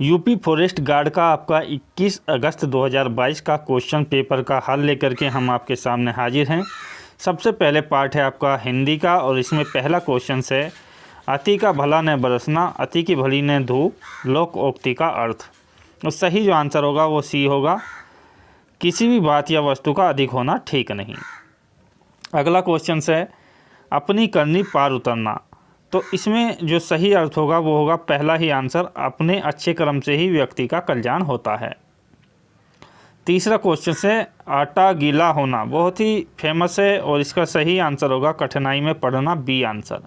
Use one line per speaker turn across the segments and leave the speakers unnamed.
UP forest guard का आपका 21 अगस्त 2022 का क्वेश्चन पेपर का हल लेकर के हम आपके सामने हाजिर हैं। सबसे पहले पार्ट है आपका हिंदी का और इसमें पहला क्वेश्चन है अति का भला न बरसना, अति की भली न धूप, लोकोक्ति का अर्थ। और सही जो आंसर होगा वो सी होगा, किसी भी बात या वस्तु का अधिक होना ठीक नहीं। अगला क्वेश्चन है अपनी करनी पार उतरना, तो इसमें जो सही अर्थ होगा वो होगा पहला ही आंसर, अपने अच्छे कर्म से ही व्यक्ति का कल्याण होता है। तीसरा क्वेश्चन है आटा गीला होना, बहुत ही फेमस है और इसका सही आंसर होगा कठिनाई में पड़ना, बी आंसर।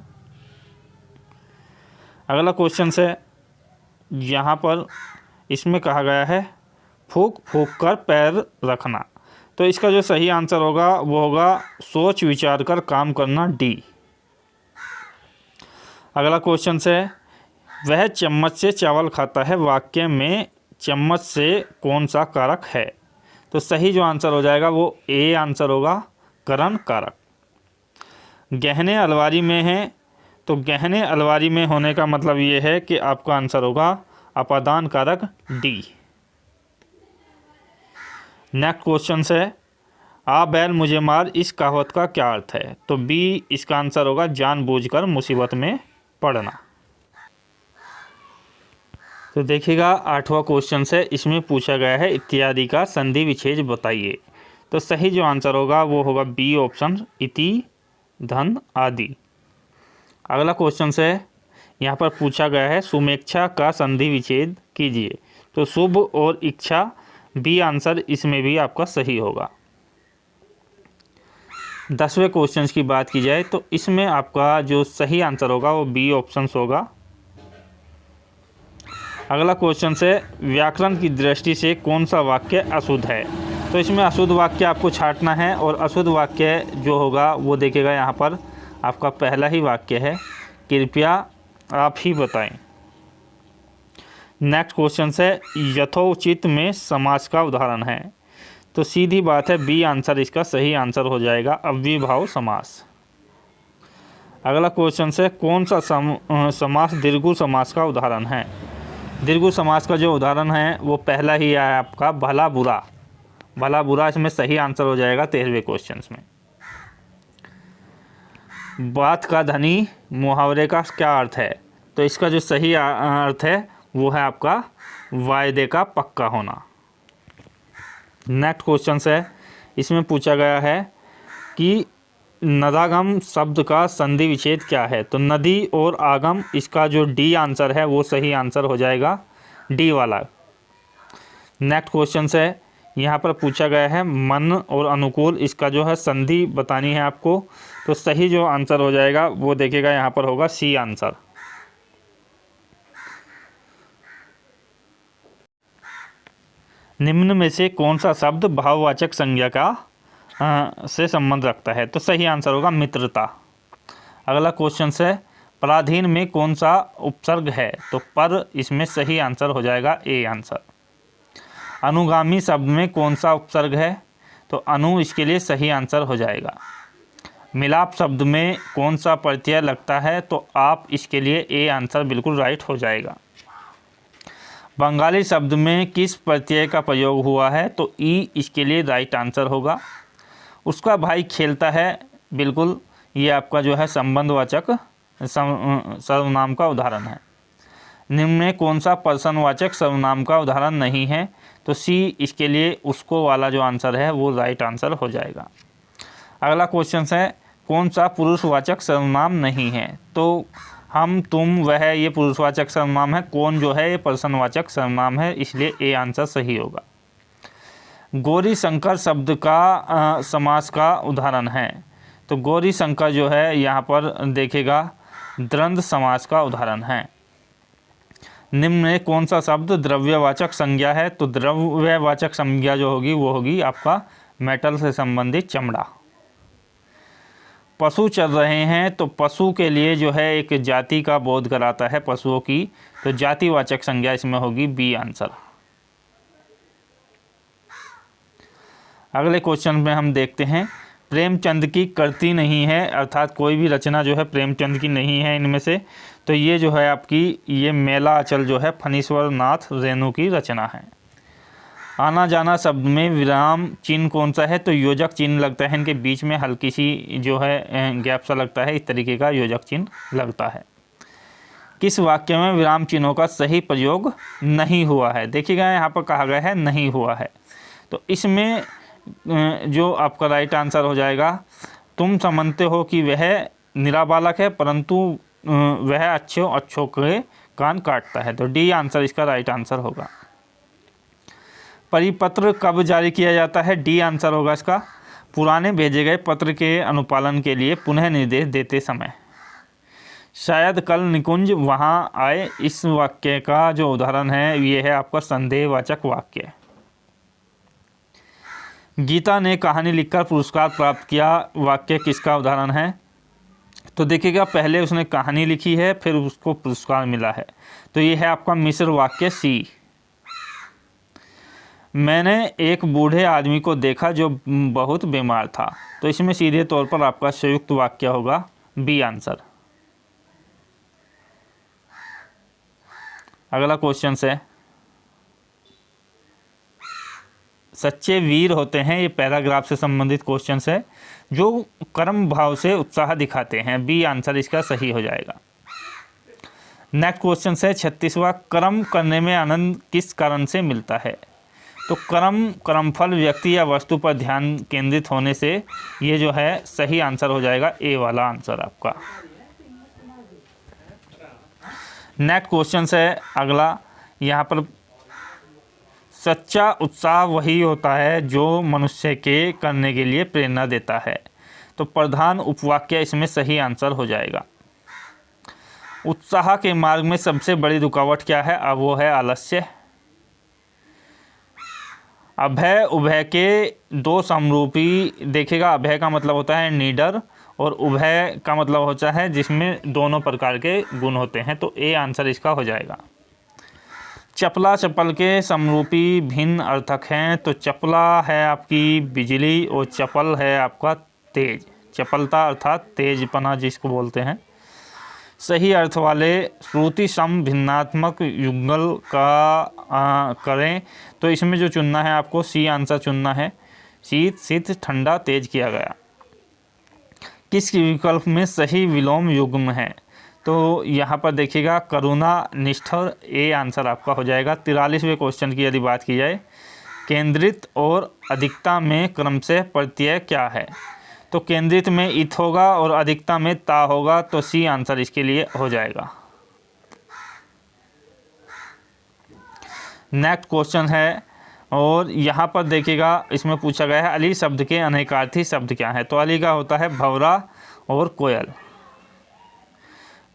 अगला क्वेश्चन है यहाँ पर इसमें कहा गया है फूंक फूंक कर पैर रखना, तो इसका जो सही आंसर होगा वो होगा सोच विचार कर काम करना, डी। अगला क्वेश्चन है वह चम्मच से चावल खाता है, वाक्य में चम्मच से कौन सा कारक है, तो सही जो आंसर हो जाएगा वो ए आंसर होगा, करण कारक। गहने अलमारी में हैं, तो गहने अलमारी में होने का मतलब ये है कि आपका आंसर होगा अपादान कारक, डी। नेक्स्ट क्वेश्चन है आ बैल मुझे मार, इस कहावत का क्या अर्थ है, तो बी इसका आंसर होगा जानबूझकर मुसीबत में पढ़ना। तो देखिएगा आठवां क्वेश्चन है, इसमें पूछा गया है इत्यादि का संधि विच्छेद बताइए, तो सही जो आंसर होगा वो होगा बी ऑप्शन, इति धन आदि। अगला क्वेश्चन है यहाँ पर पूछा गया है सुमेक्षा का संधि विच्छेद कीजिए, तो शुभ और इच्छा, बी आंसर इसमें भी आपका सही होगा। 10वें क्वेश्चन की बात की जाए तो इसमें आपका जो सही आंसर होगा वो बी ऑप्शन होगा। अगला क्वेश्चन है व्याकरण की दृष्टि से कौन सा वाक्य अशुद्ध है, तो इसमें अशुद्ध वाक्य आपको छांटना है और अशुद्ध वाक्य जो होगा वो देखिएगा यहाँ पर आपका पहला ही वाक्य है, कृपया आप ही बताएं। नेक्स्ट क्वेश्चन है यथोचित में समास का उदाहरण है, तो सीधी बात है बी आंसर इसका सही आंसर हो जाएगा, अव्ययीभाव समास। अगला क्वेश्चन है कौन सा समास दीर्घु समास का उदाहरण है, दीर्घु समास का जो उदाहरण है वो पहला ही है आपका भला बुरा, भला बुरा इसमें सही आंसर हो जाएगा 13वें क्वेश्चन में। बात का धनी मुहावरे का क्या अर्थ है, तो इसका जो सही अर्थ है वो है आपका वायदे का पक्का होना। नेक्स्ट क्वेश्चन है इसमें पूछा गया है कि नदागम शब्द का संधि विच्छेद क्या है, तो नदी और आगम, इसका जो डी आंसर है वो सही आंसर हो जाएगा, डी वाला। नेक्स्ट क्वेश्चन है यहाँ पर पूछा गया है मन और अनुकूल, इसका जो है संधि बतानी है आपको, तो सही जो आंसर हो जाएगा वो देखिएगा यहाँ पर होगा सी आंसर। निम्न में से कौन सा शब्द भाववाचक संज्ञा का से संबंध रखता है, तो सही आंसर होगा मित्रता। अगला क्वेश्चन है पराधीन में कौन सा उपसर्ग है, तो पर इसमें सही आंसर हो जाएगा ए आंसर। अनुगामी शब्द में कौन सा उपसर्ग है, तो अनु इसके लिए सही आंसर हो जाएगा। मिलाप शब्द में कौन सा प्रत्यय लगता है, तो आप इसके लिए ए आंसर बिल्कुल राइट हो जाएगा। बंगाली शब्द में किस प्रत्यय का प्रयोग हुआ है, तो ई इसके लिए राइट आंसर होगा। उसका भाई खेलता है, बिल्कुल ये आपका जो है संबंधवाचक सर्वनाम का उदाहरण है। निम्न में कौन सा पर्सनवाचक सर्वनाम का उदाहरण नहीं है, तो सी इसके लिए उसको वाला जो आंसर है वो राइट आंसर हो जाएगा। अगला क्वेश्चन है कौन सा पुरुषवाचक सर्वनाम नहीं है, तो हम तुम वह ये पुरुषवाचक सर्वनाम है, कौन जो है ये पर्सनवाचक सर्वनाम है, इसलिए ए आंसर सही होगा। गौरी शंकर शब्द का समास का उदाहरण है, तो गौरी शंकर जो है यहाँ पर देखिएगा द्वंद्व समास का उदाहरण है। निम्न में कौन सा शब्द द्रव्यवाचक संज्ञा है, तो द्रव्यवाचक संज्ञा जो होगी वो होगी आपका मेटल से संबंधित चमड़ा। पशु चल रहे हैं, तो पशु के लिए जो है एक जाति का बोध कराता है पशुओं की, तो जातिवाचक संज्ञा इसमें होगी बी आंसर। अगले क्वेश्चन में हम देखते हैं प्रेमचंद की करती नहीं है, अर्थात कोई भी रचना जो है प्रेमचंद की नहीं है इनमें से, तो ये जो है आपकी ये मेला अचल जो है फणीश्वर नाथ रेणु की रचना है। आना जाना शब्द में विराम चिन्ह कौन सा है? तो योजक चिन्ह लगता है, इनके बीच में हल्की सी जो है गैप सा लगता है, इस तरीके का योजक चिन्ह लगता है। किस वाक्य में विराम चिन्हों का सही प्रयोग नहीं हुआ है? देखिएगा यहाँ पर कहा गया है नहीं हुआ है, तो इसमें जो आपका राइट आंसर हो जाएगा, तुम समझते हो कि वह निरा बालक है परंतु वह अच्छों के कान काटता है, तो डी आंसर इसका राइट आंसर होगा। परिपत्र कब जारी किया जाता है? डी आंसर होगा इसका, पुराने भेजे गए पत्र के अनुपालन के लिए पुनः निर्देश देते समय। शायद कल निकुंज वहां आए, इस वाक्य का जो उदाहरण है ये है आपका संदेहवाचक वाक्य। गीता ने कहानी लिखकर पुरस्कार प्राप्त किया, वाक्य किसका उदाहरण है? तो देखिएगा पहले उसने कहानी लिखी है फिर उसको पुरस्कार मिला है, तो ये है आपका मिश्र वाक्य सी। मैंने एक बूढ़े आदमी को देखा जो बहुत बीमार था, तो इसमें सीधे तौर पर आपका संयुक्त वाक्य होगा, बी आंसर। अगला क्वेश्चन है, सच्चे वीर होते हैं, ये पैराग्राफ से संबंधित क्वेश्चन है, जो कर्म भाव से उत्साह दिखाते हैं, बी आंसर इसका सही हो जाएगा। नेक्स्ट क्वेश्चन है 36वां, कर्म करने में आनंद किस कारण से मिलता है? तो कर्मफल व्यक्ति या वस्तु पर ध्यान केंद्रित होने से, ये जो है सही आंसर हो जाएगा, ए वाला आंसर आपका। नेक्स्ट क्वेश्चन है अगला, यहाँ पर सच्चा उत्साह वही होता है जो मनुष्य के करने के लिए प्रेरणा देता है, तो प्रधान उपवाक्य इसमें सही आंसर हो जाएगा। उत्साह के मार्ग में सबसे बड़ी रुकावट क्या है? अब वो है आलस्य। अभय उभय के दो समरूपी, देखिएगा अभय का मतलब होता है नीडर और उभय का मतलब होता है जिसमें दोनों प्रकार के गुण होते हैं, तो ए आंसर इसका हो जाएगा। चपला चपल के समरूपी भिन्न अर्थक हैं, तो चपला है आपकी बिजली और चपल है आपका तेज, चपलता अर्थात तेजपना जिसको बोलते हैं। सही अर्थ वाले श्रुति सम भिन्नात्मक युगल का करें, तो इसमें जो चुनना है आपको सी आंसर चुनना है, शीत शीत ठंडा तेज किया गया। किस विकल्प में सही विलोम युग्म है? तो यहाँ पर देखिएगा करुणा निष्ठुर, ए आंसर आपका हो जाएगा। 43वें क्वेश्चन की यदि बात की जाए, केंद्रित और अधिकता में क्रमशः प्रत्यय क्या है? तो केंद्रित में इत होगा और अधिकता में ता होगा, तो सी आंसर इसके लिए हो जाएगा। नेक्स्ट क्वेश्चन है, और यहाँ पर देखिएगा इसमें पूछा गया है अली शब्द के अनेकार्थी शब्द क्या है? तो अली का होता है भंवरा और कोयल।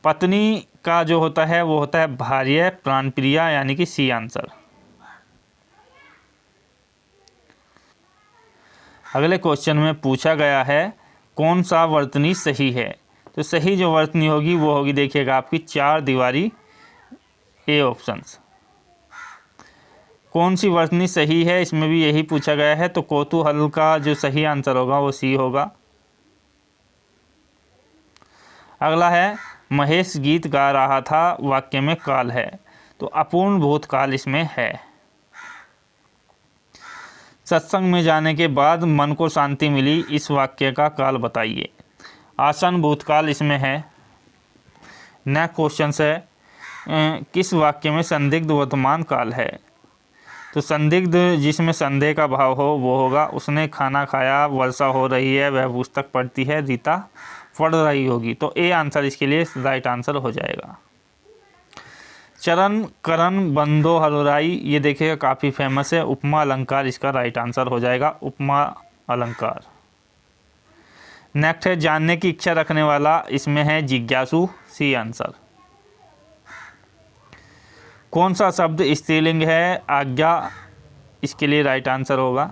पत्नी का जो होता है वो होता है भार्य प्राणप्रिया, यानी कि सी आंसर। अगले क्वेश्चन में पूछा गया है कौन सा वर्तनी सही है? तो सही जो वर्तनी होगी वो होगी, देखिएगा आपकी चार दीवारी, ए ऑप्शंस। कौन सी वर्तनी सही है, इसमें भी यही पूछा गया है, तो कौतूहल का जो सही आंसर होगा वो सी होगा। अगला है महेश गीत गा रहा था, वाक्य में काल है, तो अपूर्ण भूतकाल इसमें है। सत्संग में जाने के बाद मन को शांति मिली, इस वाक्य का काल बताइए, आसन भूतकाल इसमें है। नेक्स्ट क्वेश्चन है किस वाक्य में संदिग्ध वर्तमान काल है? तो संदिग्ध जिसमें संदेह का भाव हो वो होगा, उसने खाना खाया, वर्षा हो रही है, वह पुस्तक पढ़ती है, रीता पढ़ रही होगी, तो ए आंसर इसके लिए राइट आंसर हो जाएगा। चरण करण बंदो हरुराई, ये देखिएगा काफ़ी फेमस है, उपमा अलंकार इसका राइट आंसर हो जाएगा, उपमा अलंकार। नेक्स्ट है जानने की इच्छा रखने वाला, इसमें है जिज्ञासु, सी आंसर। कौन सा शब्द स्त्रीलिंग है? आज्ञा, इसके लिए राइट आंसर होगा।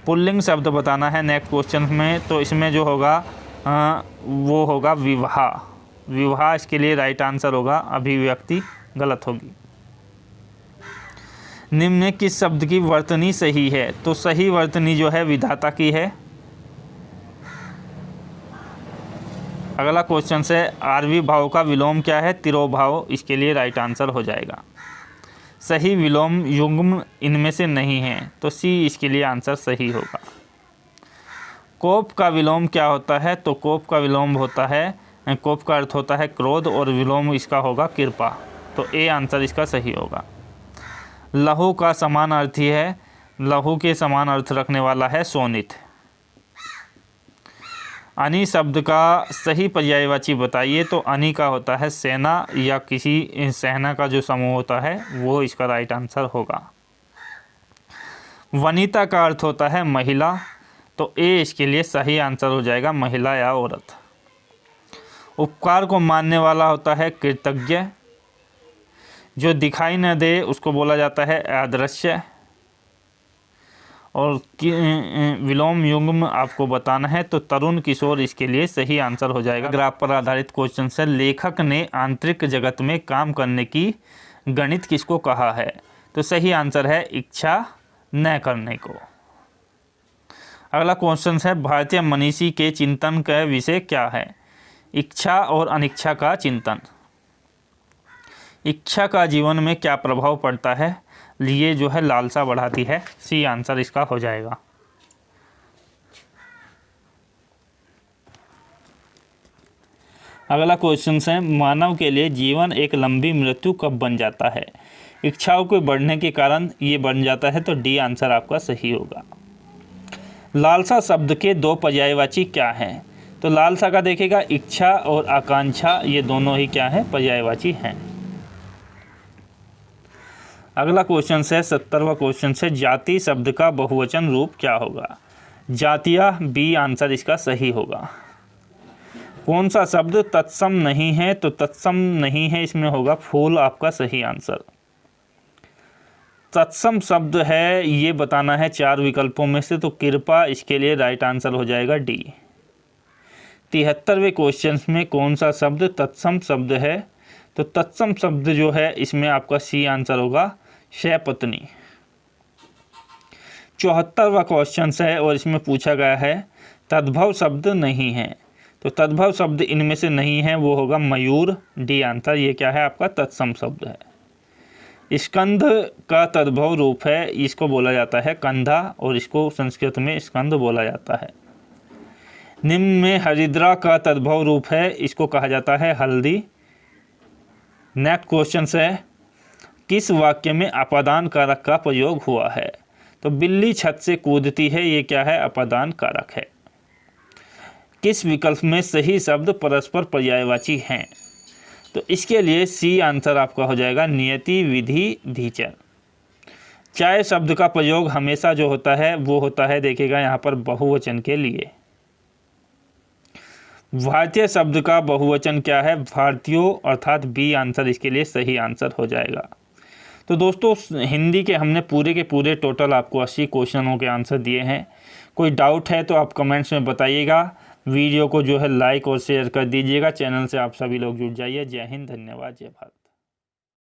पुल्लिंग शब्द बताना है नेक्स्ट क्वेश्चन में, तो इसमें जो होगा वो होगा विवाह, विवाह इसके लिए राइट आंसर होगा, अभिव्यक्ति गलत होगी। निम्न में किस शब्द की वर्तनी सही है? तो सही वर्तनी जो है विधाता की है। अगला क्वेश्चन से आरवी भाव का विलोम क्या है? तिरोभाव इसके लिए राइट आंसर हो जाएगा। सही विलोम युग्म इनमें से नहीं है, तो सी इसके लिए आंसर सही होगा। कोप का विलोम क्या होता है? तो कोप का विलोम होता है, कोप का अर्थ होता है क्रोध और विलोम इसका होगा कृपा, तो ए आंसर इसका सही होगा। लहू का समान अर्थी है, लहू के समान अर्थ रखने वाला है शोणित। अनि शब्द का सही पर्यायवाची बताइए, तो अनि का होता है सेना या किसी सेना का जो समूह होता है, वो इसका राइट आंसर होगा। वनिता का अर्थ होता है महिला, तो ए इसके लिए सही आंसर हो जाएगा, महिला या औरत। उपकार को मानने वाला होता है कृतज्ञ, जो दिखाई न दे उसको बोला जाता है अदृश्य। और विलोम युग्म आपको बताना है, तो तरुण किशोर इसके लिए सही आंसर हो जाएगा। ग्राफ पर आधारित क्वेश्चन से लेखक ने आंतरिक जगत में काम करने की गणित किसको कहा है? तो सही आंसर है इच्छा न करने को। अगला क्वेश्चन है भारतीय मनीषी के चिंतन का विषय क्या है? इच्छा और अनिच्छा का चिंतन। इच्छा का जीवन में क्या प्रभाव पड़ता है? ये जो है लालसा बढ़ाती है, सी आंसर इसका हो जाएगा। अगला क्वेश्चन है मानव के लिए जीवन एक लंबी मृत्यु कब बन जाता है? इच्छाओं के बढ़ने के कारण ये बन जाता है, तो डी आंसर आपका सही होगा। लालसा शब्द के दो पर्यायवाची क्या हैं? तो लालसा का देखिएगा इच्छा और आकांक्षा, ये दोनों ही क्या है? पर्यायवाची हैं। अगला क्वेश्चन है 70वां क्वेश्चन से जाति शब्द का बहुवचन रूप क्या होगा? जातिया, बी आंसर इसका सही होगा। कौन सा शब्द तत्सम नहीं है? तो तत्सम नहीं है इसमें होगा फूल, आपका सही आंसर। तत्सम शब्द है ये बताना है 4 विकल्पों में से, तो कृपा इसके लिए राइट आंसर हो जाएगा डी। 73वें क्वेश्चन में कौन सा शब्द तत्सम शब्द है? तो तत्सम शब्द जो है इसमें आपका सी आंसर होगा शयपत्नी। 74वां क्वेश्चन है और इसमें पूछा गया है तद्भव शब्द नहीं है, तो तद्भव शब्द इनमें से नहीं है, वो होगा मयूर, डी आंसर। ये क्या है? आपका तत्सम शब्द है। स्कंद का तद्भव रूप है, इसको बोला जाता है कंधा, और इसको संस्कृत में स्कंद बोला जाता है। निम्न में हरिद्रा का तद्भव रूप है, इसको कहा जाता है हल्दी। नेक्स्ट क्वेश्चन है किस वाक्य में अपादान कारक का प्रयोग हुआ है? तो बिल्ली छत से कूदती है, ये क्या है? अपादान कारक है। किस विकल्प में सही शब्द परस्पर पर्यायवाची हैं? तो इसके लिए सी आंसर आपका हो जाएगा नियति, विधि, धीचर। चाय शब्द का प्रयोग हमेशा जो होता है वो होता है, देखिएगा यहाँ पर बहुवचन के लिए। भारतीय शब्द का बहुवचन क्या है? भारतीयों, अर्थात बी आंसर इसके लिए सही आंसर हो जाएगा। तो दोस्तों हिंदी के हमने पूरे के पूरे टोटल आपको 80 क्वेश्चनों के आंसर दिए हैं। कोई डाउट है तो आप कमेंट्स में बताइएगा। वीडियो को जो है लाइक और शेयर कर दीजिएगा। चैनल से आप सभी लोग जुड़ जाइए। जय हिंद, धन्यवाद, जय भारत।